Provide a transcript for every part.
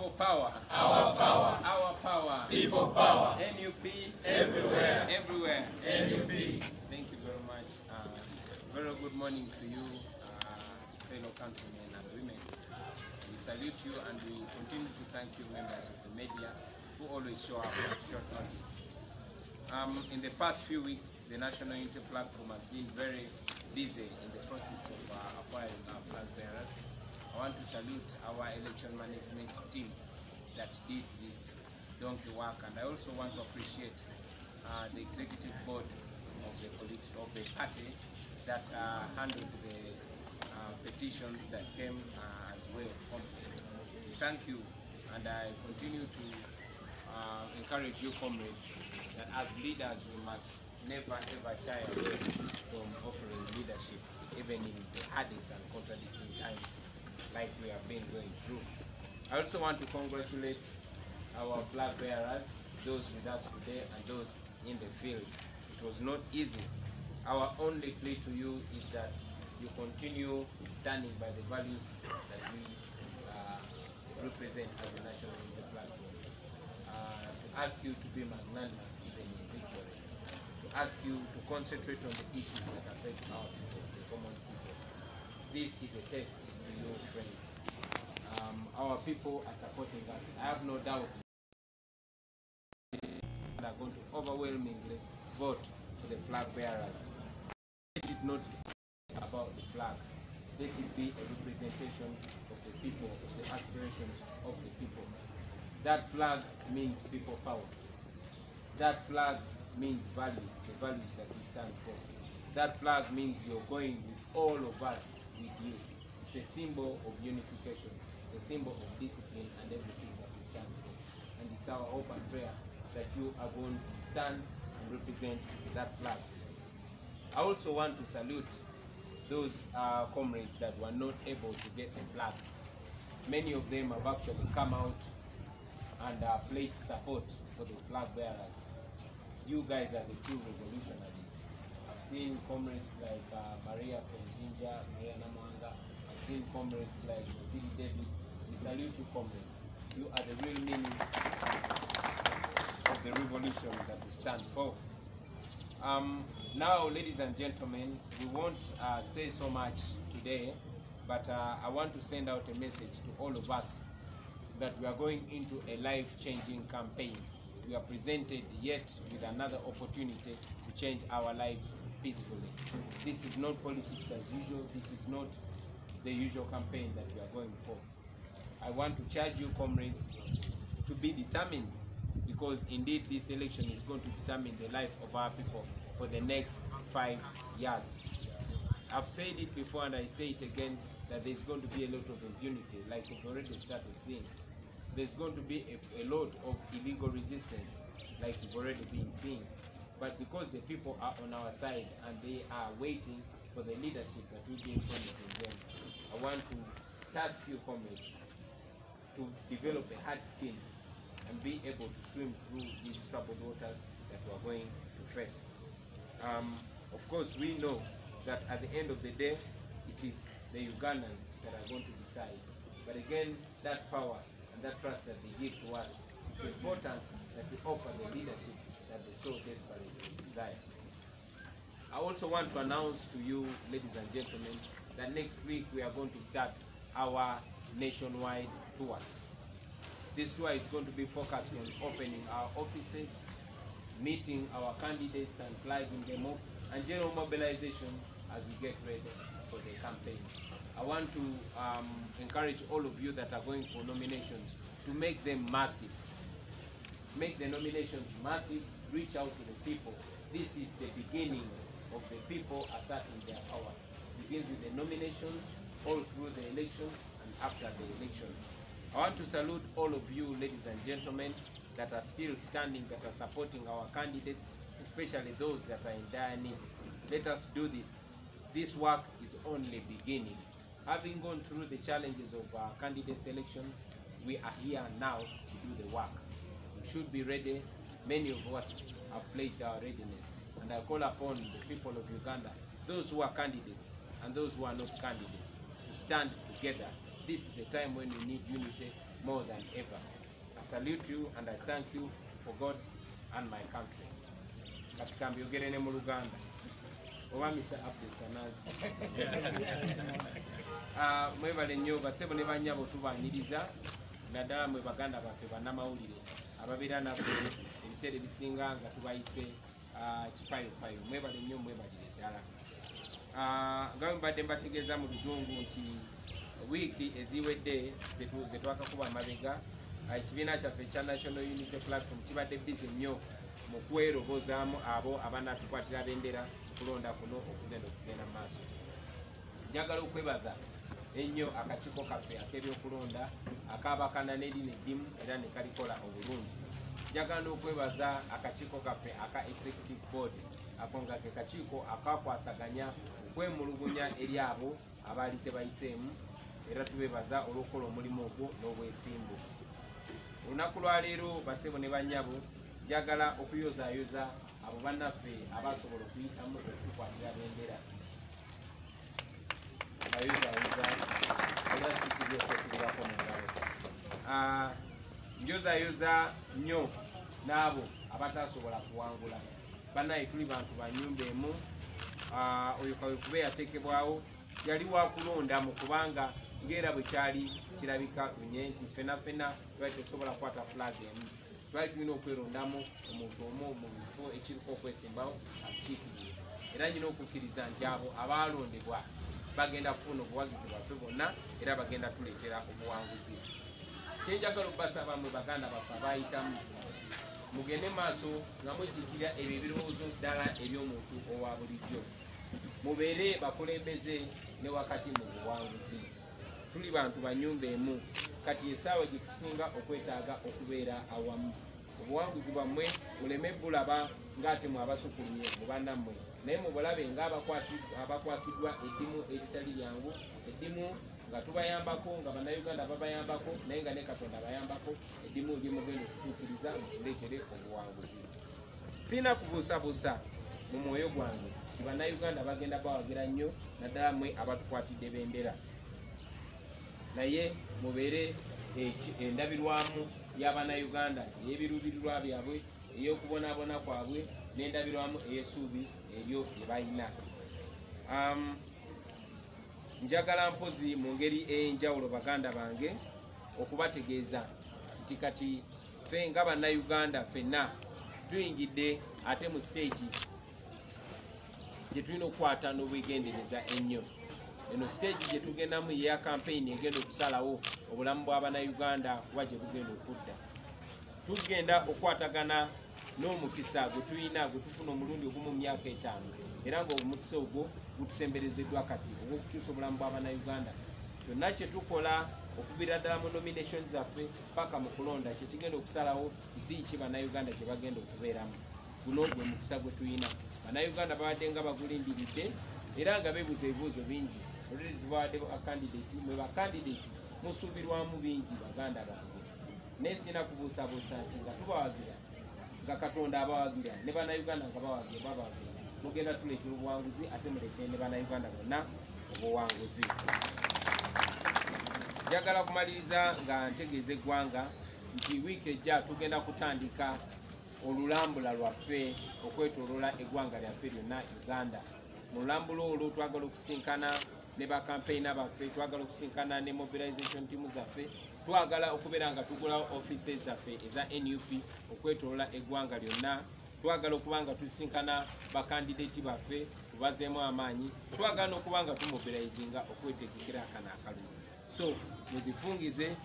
People power. Our power. Our power. People power. NUP. Everywhere. Everywhere. NUP. Thank you very much. Very good morning to you, fellow countrymen and women. We salute you and we continue to thank you, members of the media, who always show up at short notice. In the past few weeks, the National Unity Platform has been very busy in the process of acquiring our flag bearers. I want to salute our election management team that did this donkey work, and I also want to appreciate the executive board of the party that handled the petitions that came as way of complaint. Thank you, and I continue to encourage you, comrades, that as leaders we must never ever shy away from offering leadership, even in the hardest and contradicting times like we have been going through. I also want to congratulate our flag bearers, those with us today and those in the field. It was not easy. Our only plea to you is that you continue standing by the values that we represent as a national unity platform. To ask you to be magnanimous even in victory. To ask you to concentrate on the issues that affect our people, the common people. This is a test to you, friends. Our people are supporting us. I have no doubt they are going to overwhelmingly vote for the flag bearers. Let it not be about the flag. Let it be a representation of the people, of the aspirations of the people. That flag means people power. That flag means values, the values that we stand for. That flag means you're going with all of us with you. It's a symbol of unification, it's a symbol of discipline and everything that we stand for. And it's our hope and prayer that you are going to stand and represent that flag. I also want to salute those comrades that were not able to get a flag. Many of them have actually come out and pledged support for the flag bearers. You guys are the true revolutionaries. I've seen comrades like Maria from Jinja, Maria Namanga. I've seen comrades like City David. We salute you, comrades. You are the real meaning of the revolution that we stand for. Now, ladies and gentlemen, we won't say so much today, but I want to send out a message to all of us that we are going into a life-changing campaign. We are presented yet with another opportunity to change our lives peacefully. This is not politics as usual. This is not the usual campaign that we are going for. I want to charge you, comrades, to be determined, because indeed this election is going to determine the life of our people for the next 5 years. I've said it before and I say it again, that there's going to be a lot of impunity, like we've already started seeing. There's going to be a lot of illegal resistance, like we've already been seeing. But because the people are on our side and they are waiting for the leadership that will be promising them, I want to task you, comrades, to develop a hard skin and be able to swim through these troubled waters that we are going to face. Of course, we know that at the end of the day, it is the Ugandans that are going to decide. But again, that power and that trust that they give to us, it's important that we offer the leadership that they so desperately desire. I also want to announce to you, ladies and gentlemen, that next week we are going to start our nationwide tour. This tour is going to be focused on opening our offices, meeting our candidates and flagging them up, and general mobilization as we get ready for the campaign. I want to encourage all of you that are going for nominations to make them massive. Make the nominations massive, reach out to the people. This is the beginning of the people asserting their power. It begins with the nominations, all through the elections and after the election. I want to salute all of you, ladies and gentlemen, that are still standing, that are supporting our candidates, especially those that are in dire need. Let us do this. This work is only beginning. Having gone through the challenges of our candidates' elections, we are here now to do the work. We should be ready. Many of us have pledged our readiness. And I call upon the people of Uganda, those who are candidates and those who are not candidates, to stand together this is a time when we need unity more than ever. I salute you and I thank you for God and my country. Katika mbyogere ne mu Uganda. Oba Mr. Abdul mwebale nnyo basebo ne banyabo tubaniriza naddala mwe baganda baffe bannamawulire ababeera naffe ebiseera ebisinga nga tubayise kipayopayo. Mwebale nnyo mwebalire ddala. Nga mbadde mbategeeza mu luzungu nti wiiki eziwedde ze twakakuba amabega ekibiina kyaffe ekya National Unity Platform kibadde busy nnyo mu kwerobozaamu abo abanatukwatira bendera kulonda kuno okugenda mu maaso. Njagala okwebaza ennyo akakiiko kaffe ak'ebyokulonda akaabakana n'erimu eddimu era ne kalikola obulungi. Njagala n'okwebaza akakiiko kaffe aka Executive Board ako nga ke kakiiko akakwasaganya okwemulugunya eri abo abaali tebayiseemu era tubebaza olw'okukola omulimu ogwo n'obwesimbu. Olunaku lwa leero basebo ne bannyabo njagala okuyozaayoza abo bannaffe abasobola okuyitamu okutukwatira bendera. Abayozaayoza era sikiri okwekubirako mu ngalo. Njozaayoza nnyo n'abo abatasobola kuwangula. Bannaye tuli bantu ba nnyumba emu. Oyo kaweefube yateekebwawo yali wakulonda mu kubanga ng'era bwe kyali kirabika lunye nti ffenna twali tetusobola kukwata flag emu. Twali tulina okwerondamu omuntu omu mu bifo ekiriko okwesimbawo akikiikirire. Era nyina okukkiriza nti abo abaalondebwa bagenda kufuna obuwagizi bwaffe bwonna era bagenda tuleetera obuwanguzi. Kyenjagala okubasaba mwe baganda baffe abayitamu mugende maaso nga mujjukira ebyo ebirowoozo ddala eby'omuntu owa bulijjo. Mubeere bakulembeze ne wakati mu buwanguzi. Tuli bantu ba nnyumba emu kati essaawa gye tusinga okwetaaga okubeera awamu. Obuwanguzi bwammwe muleme bulaba ng'ate mwe abasukulumye mu bannammwe naye mubulabe ng'abakwasiddwa eddimu eritali lyangu, eddimu nga tubayambako nga bannayuganda babayambako naye nga ne Katonda bayambako, eddimu lyemugenda okutuukiriza mutuleetere obuwanguzi. Sirina kubuusabuusa mu mwoyo gwange ti bannayuganda bagenda bawagira nnyo naddala mmwe abatukwatidde bendera. Naye mubeere endabirwamu y'abannayuganda ey'ebiruubirirwa byabwe ey'okubonaabona kwabwe n'endabirwamu ey'essuubi eryo lye balina. Njagala mpozi mu ngeri ey'enjawulo baganda bange okubategeeza nti kati ffe nga bannayuganda ffenna tuyingidde ate mu stage gye tulina okukwata n'obwegendereza ennyo. Eno stage gye tugendamu ya campaign egenda okusalawo obulamu bw'abannayuganda kuba gye bugenda okudda. Tugenda okukwatagana n'omukisa gwe tulina gwe tufuna omulundi ogumu mu myaka 5 era ng'omukisa ogwo gutusemberezeddwa kati ogw'okukyusa obulamu bw'abannayuganda. Kyonna kye tukola okubira ddala mu nomination zaffe paka mu kulonda kye kigenda okusalawo ziiki bannayuganda gye bagenda okubeeramu. Guno gwe mukisa gwe tulina. Bannayuganda babadde nga bagulindiridde era nga beebuuza ebibuuzo bingi. Oluliri tubadde bakandidate mwe bakandidate musuubirwamu bingi baganda bange. Naye sirina kubuusabuusa nti nga tubawagira nga Katonda abawagira ne bannayuganda nga bawagira mugenda tuleetera obuwanguzi ate muleetere ne bannayuganda bonna obuwanguzi. Njagala kumaliriza nga ntegeeza eggwanga nti wiiki ejja tugenda kutandika olulambula lwaffe okwetooloola eggwanga lyaffe lyonna Uganda. Mu lulambula olwo twagala okusinkana ne bakampeyina baffe, twagala okusinkana ne mobilization team zaffe, twagala okubeera nga tugulawo offices zaffe eza NUP okwetooloola eggwanga lyonna. Twagala okuba nga tusinkana bakandidate baffe tubazeemu amaanyi, twagala n'okuba nga tumobilizinga okwetegekera akana akalulu. So muzifungize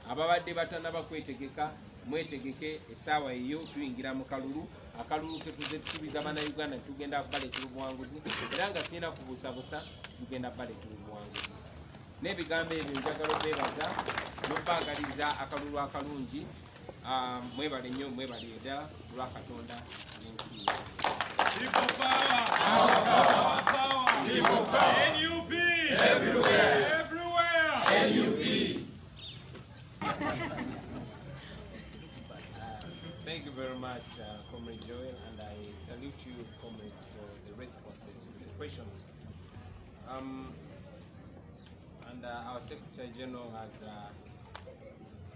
ababadde batannaba kwetegeka mwetegeke essaawa eyo tuyingira mu kalulu. Akalulu ke tuze tusuubiza bannayuganda tugenda baleetera obuwanguzi era nga sirina kubuusabuusa tugenda baleetera obuwanguzi. N'ebigambo ebyo njagala obeebaza n'obbangaliza akalulu akalungi. Mwebale nnyo mwebale ddala olwa Katonda n'ensi ye. People power! Our power! People power! NUP! Everywhere! Everywhere! NUP! Thank you very much, Comrade Joel, and I salute you, comrades, for the responses to the questions. And and our Secretary General has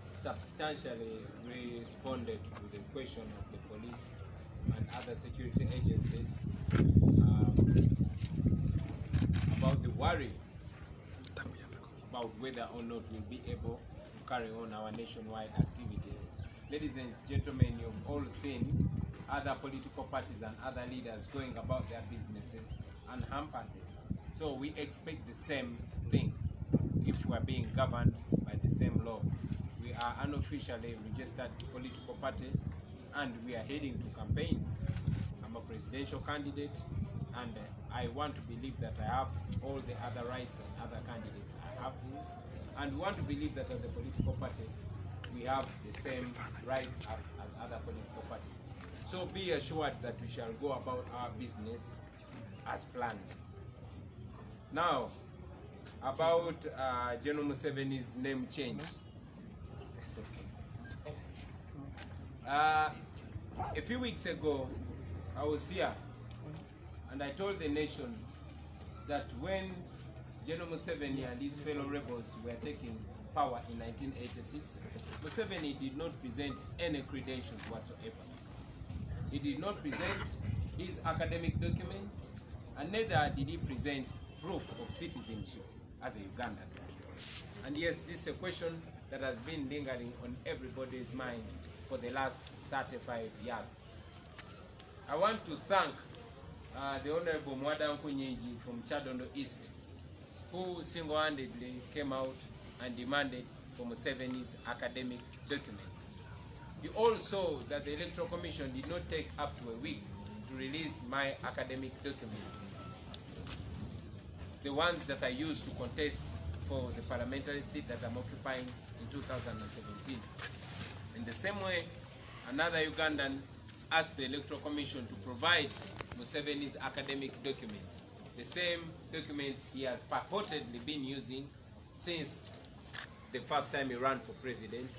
substantially responded to the question of the police and other security agencies about the worry about whether or not we'll be able to carry on our nationwide activities. Ladies and gentlemen, you've all seen other political parties and other leaders going about their businesses unhampered. So we expect the same thing if we're being governed by the same law. We are unofficially registered political party and we are heading to campaigns. I'm a presidential candidate and I want to believe that I have all the other rights and other candidates I have. And we want to believe that as a political party, we have the same rights as other political parties. So be assured that we shall go about our business as planned. Now, about General Museveni's name change. A few weeks ago, I was here and I told the nation that when General Museveni and his fellow rebels were taking power in 1986, Museveni did not present any credentials whatsoever. He did not present his academic document, and neither did he present proof of citizenship as a Ugandan. And yes, this is a question that has been lingering on everybody's mind for the last 35 years. I want to thank the Honorable Mwadan Kunyiji from Chadondo East, who single-handedly came out and demanded for Museveni's academic documents. You all saw that the Electoral Commission did not take up to a week to release my academic documents, the ones that I used to contest for the parliamentary seat that I'm occupying in 2017. In the same way, another Ugandan asked the Electoral Commission to provide Museveni's academic documents, the same documents he has purportedly been using since the first time he ran for president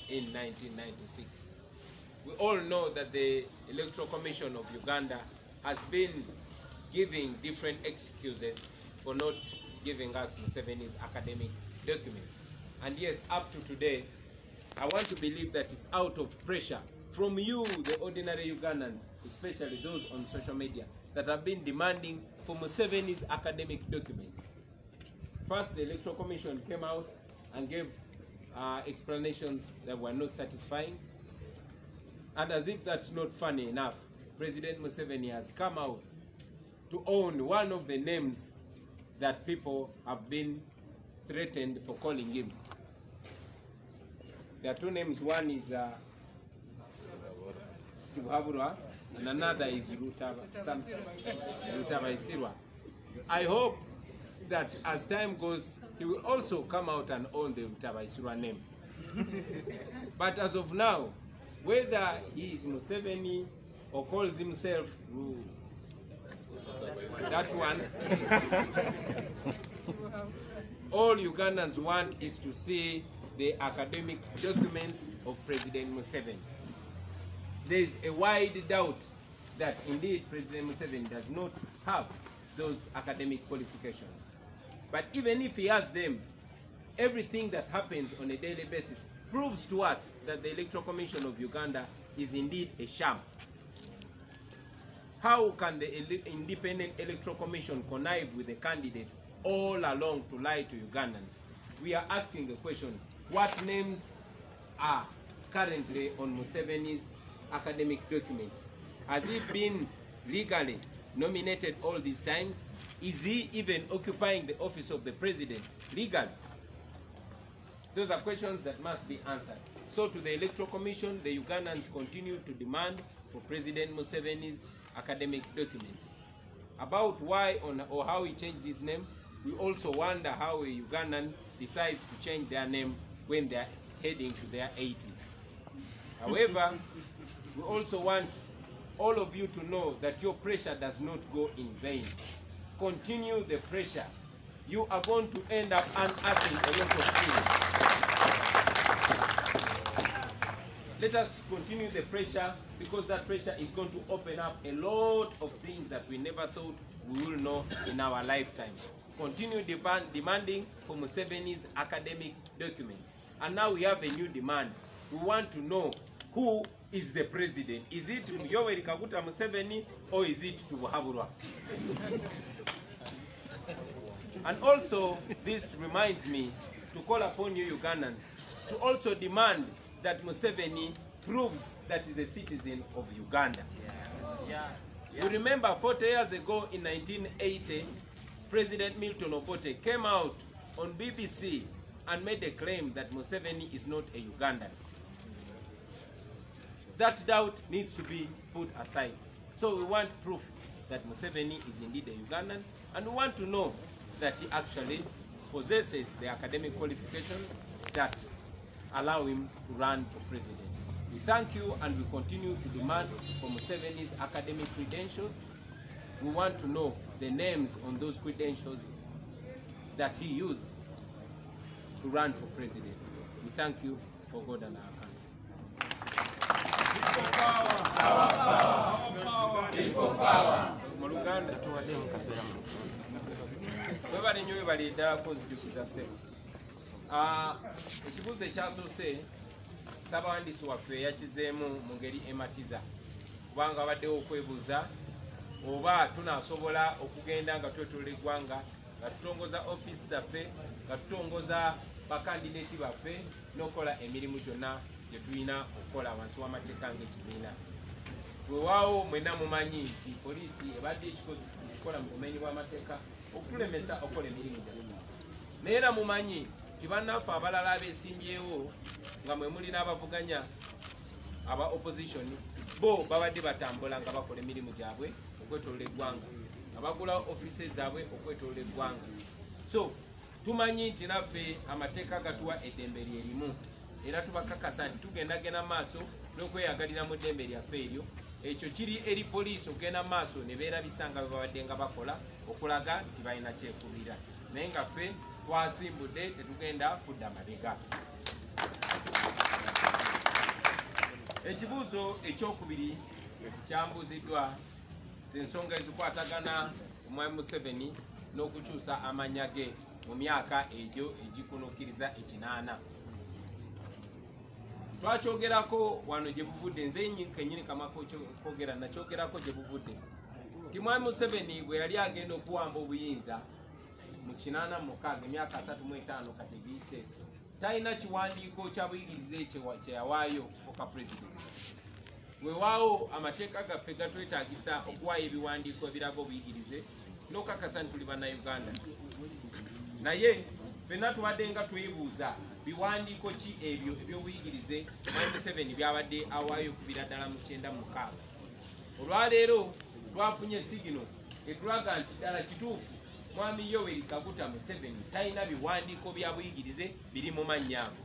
in 1996. We all know that the Electoral Commission of Uganda has been giving different excuses for not giving us Museveni's academic documents. And yes, up to today, I want to believe that it's out of pressure from you, the ordinary Ugandans, especially those on social media, that have been demanding for Museveni's academic documents. First, the Electoral Commission came out and gave explanations that were not satisfying. And as if that's not funny enough, President Museveni has come out to own one of the names that people have been threatened for calling him. There are two names. One is Tibuhaburwa and another is Rutaba Isirwa. I hope that as time goes, he will also come out and own the Rutaba Isirwa name. But as of now, whether he is Museveni or calls himself that one, all Ugandans want is to see the academic documents of President Museveni. There is a wide doubt that indeed President Museveni does not have those academic qualifications. But even if he has them, everything that happens on a daily basis proves to us that the Electoral Commission of Uganda is indeed a sham. How can the Independent Electoral Commission connive with the candidate all along to lie to Ugandans? We are asking the question, what names are currently on Museveni's academic documents? Has he been legally nominated all these times? Is he even occupying the office of the president legally? Those are questions that must be answered. So to the Electoral Commission, the Ugandans continue to demand for President Museveni's academic documents. About why or how he changed his name, we also wonder how a Ugandan decides to change their name when they're heading to their 80s. However, we also want all of you to know that your pressure does not go in vain. Continue the pressure. You are going to end up unearthing a lot of things. Let us continue the pressure, because that pressure is going to open up a lot of things that we never thought we will know in our lifetime. Continue demanding for Museveni's academic documents. And now we have a new demand. We want to know who is the president. Is it Yoweri Kaguta Museveni or is it Tubuhaburwa? And also, this reminds me to call upon you Ugandans to also demand that Museveni proves that he is a citizen of Uganda. You remember 40 years ago in 1980, President Milton Obote came out on BBC and made a claim that Museveni is not a Ugandan. That doubt needs to be put aside. So we want proof that Museveni is indeed a Ugandan, and we want to know that he actually possesses the academic qualifications that allow him to run for president. We thank you, and we continue to demand for Museveni's academic credentials. We want to know the names on those credentials that he used to run for president. We thank you for God and our country. People power. Our power. People power. Muluganda webali nnyo webali ddala kunzijukiza ssebo. Ekibuuzo ekyasoose Ssaabawandiisi waffe yakizeemu mu ngeri ematiza, kubanga abaddewo okwebuuza oba tunaasobola okugenda nga twetolola eggwanga nga tutongoza ofiisi zaffe, nga tutongoza bakandideeti baffe n'okukola emirimu gyonna gye tulina okukola wansi w'amateeka ng'ekibiina. Weewaawo mwenna mumanyi nti poliisi ebadde ekikola mu bumenyi bw'amateeka okutulemesa okukola emirimu gyaffe. Naye era mumanyi nti bannaffe abalala abeesimbyewo nga mwe muli n'abavuganya aba opposition, bo babadde batambula nga bakola emirimu gyabwe okwetolola eggwanga, abagula offices zaabwe okwetolola eggwanga. So tumanyi nti naffe amateeka gatuwa eddembe lyerimu, era tubakakasa nti tugendagenda maaso n'okweyagalira mu ddembe lyaffe eryo. Ekyo kiri eri poliisi okugenda maaso ne beerabisa nga bwe babadde nga bakola okulaga nti balina kyekubira, naye nga ffe twasimbudde tetugenda kudda mabega. Ekibuuzo ekyokubiri kyambuuziddwa ensonga ezikwatagana omwami Museveni n'okukyusa amannya ge mu myaka egyo egikunuukiriza 8. Twakyogerako wano gye buvudde, nze kennyini kamako kwogera nakyogerako gye buvudde, nti mwami Museveni bwe yali agenda okuwamba obuyinza mu 86 emyaka 35 kati giyise, talina kiwandiiko kya buyigirize kye yawaayo okufuuka president. Weewaawo amateeka gaffe gatwetaagisa okuwaayo ebiwandiiko ebiraga obuyigirize n'okakasa nti tuli bannayuganda, naye ffenna tubadde nga twebuuza biwandiiko ki ebyo ebyobuyigirize mwami Museveni byabadde awaayo okubira ddala mu 96. Olwaleero twafunye sigino etulaga nti ddala kituufu mwami Yoweri Kaguta Museveni talina biwandiiko bya buyigirize biri mu mannyago.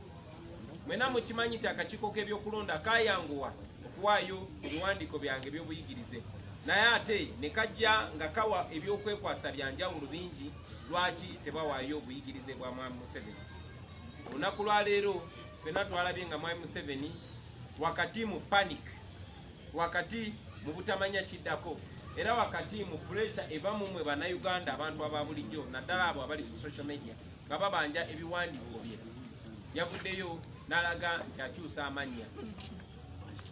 Mwena mukimanyi nti akakiiko k'ebyokulonda kayanguwa okuwaayo ebiwandiiko byange ebyobuyigirize, naye ate ne kajja nga kawa ebyokwekwasa bya njawulo bingi. Lwaki tebawaayo obuyigirize bwa mwami Museveni? Olunaku lwaleero ffenna twalabye nga mwami Museveni wakati mu panic, wakati mu butamanya kiddako, era wakati mu pressure eva mu mwe bannayuganda abantu aba bulijjo naddala abo abali ku social media nga babanja ebiwandiiko bye, yavuddeyo n'alaga nti akyusa amannya.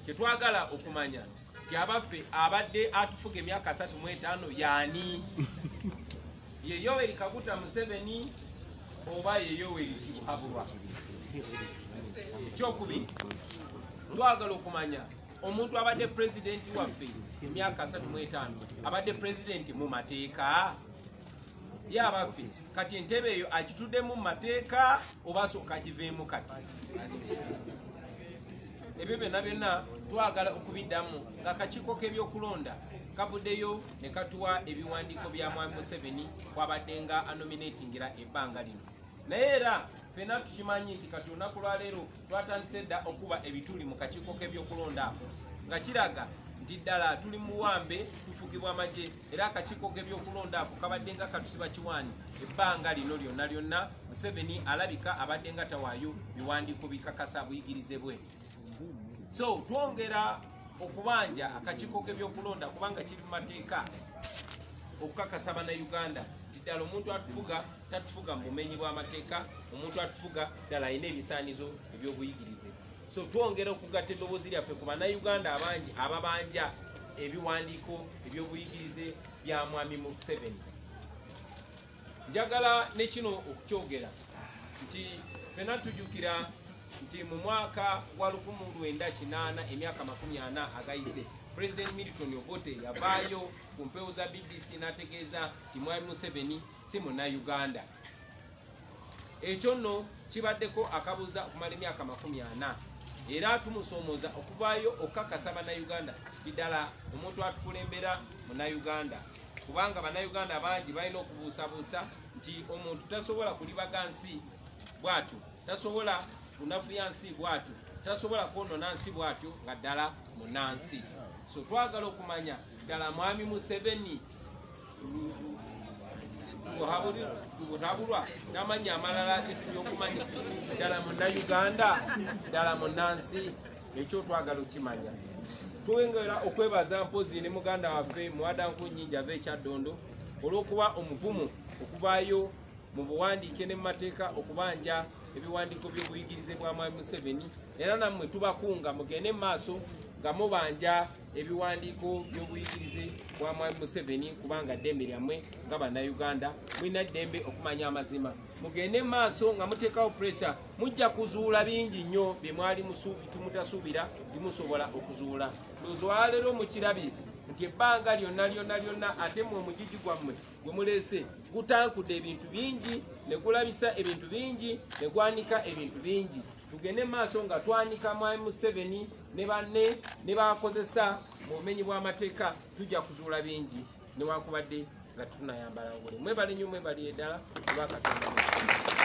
Kyetwagala okumanya nti abaffe abadde atufuga emyaka 35 yaani? Ye Yoweri Kaguta Museveni oba ye Yoweri Kibuhaburwa? Ekyokubiri, twagala okumanya omuntu abadde president waffe emyaka 35 abadde president mu mateeka? Ye abaffe kati entebe eyo agituddemu mu mateeka oba sooka agiveemu kati? Ebyo byonna twagala okubiddamu nga akakiiko k'ebyokulonda kavuddeyo ne katuwa ebiwandiiko bya mwami Museveni kwabadde nga anominatingira ebbanga lino. Naye era ffenna tukimanyi nti kati olunaku lwaleero twatandise dda okuba ebituli mu kakiiko k'ebyokulonda ako, nga kiraga nti ddala tuli muwambe tufugibwa amagye, era akakiiko k'ebyokulonda ako kabadde nga katusiba kiwaani ebbanga lino lyonna. Museveni alabika abadde nga tawaayo biwandiiko bikakasa buyigirize bwe. So twongera okubanja akakiiko k'ebyokulonda kubanga kiri mu mateeka. okukakasa bannayuganda ddala omuntu atufuga tatufuga mu bumenyi bw'amateeka, omuntu atufuga ddala alina ebisaanizo eby'obuyigirize. So twongera okugatta eddoboozi lyaffe ku bannayuganda abangi ababanja ebiwandiiko eby'obuyigirize bya mwami Museveni. Njagala ne kino okukyogera nti ffenna tujjukira nti mu mwaka wa 1980 emyaka 40 agayise President Milton Obote yavaayo ku mpewo za BBC n'ategeeza nti mwami Museveni si munnayuganda. Ekyo nno kibaddeko akabuuza okumala emyaka 40 era tumusoomoza okuvaayo okukakasa bannayuganda ddala omuntu atukulembera munnayuganda, kubanga bannayuganda bangi balina okubuusabuusa nti omuntu tasobola kulibaga nsi bw'atyo, tasobola kunafuya nsi bw'atyo, tasobola kwonona nsi bw'atyo nga ddala munnansi. So twagala okumanya ddala mwami Museveni tubutabulwa n'amannya amalala getuli okumanya ddala munnayuganda, ddala munnansi. Ekyo twagala okimanya. Twengera okwebaza mpozi ne muganda waffe Muwadanku Nnyingi ava ekyaddondo olw'okuba omuvumu okuvaayo mu buwandiike ne mu mateeka okubanja ebiwandiiko by'obuyigirize bwa mwami Museveni, era nammwe tubakunga mugende mu maaso nga mubanja ebiwandiiko by'obuyigirize bwa mwami Museveni, kubanga ddembe lyammwe nga bannayuganda mulina ddembe okumanya amazima. Mugende mu maaso nga muteekawo pressure, mujja kuzuula bingi nnyo bye mwali mutasuubira bimusobola okuzuula. Loozi olwaleero mukirabye nti ebbanga lyonna ate mu omugigi gwammwe gwe muleese gutankudde ebintu bingi, ne gulabisa ebintu bingi, ne gwanika ebintu bingi. Tugende maaso nga twanika mwami Museveni ne banne ne bakozesa mu bumenyi bw'amateeka, tujja kuzuula bingi newankubadde nga tunayambala ngule. Mwebale nnyo, mwebale ddala, kuba Katonda.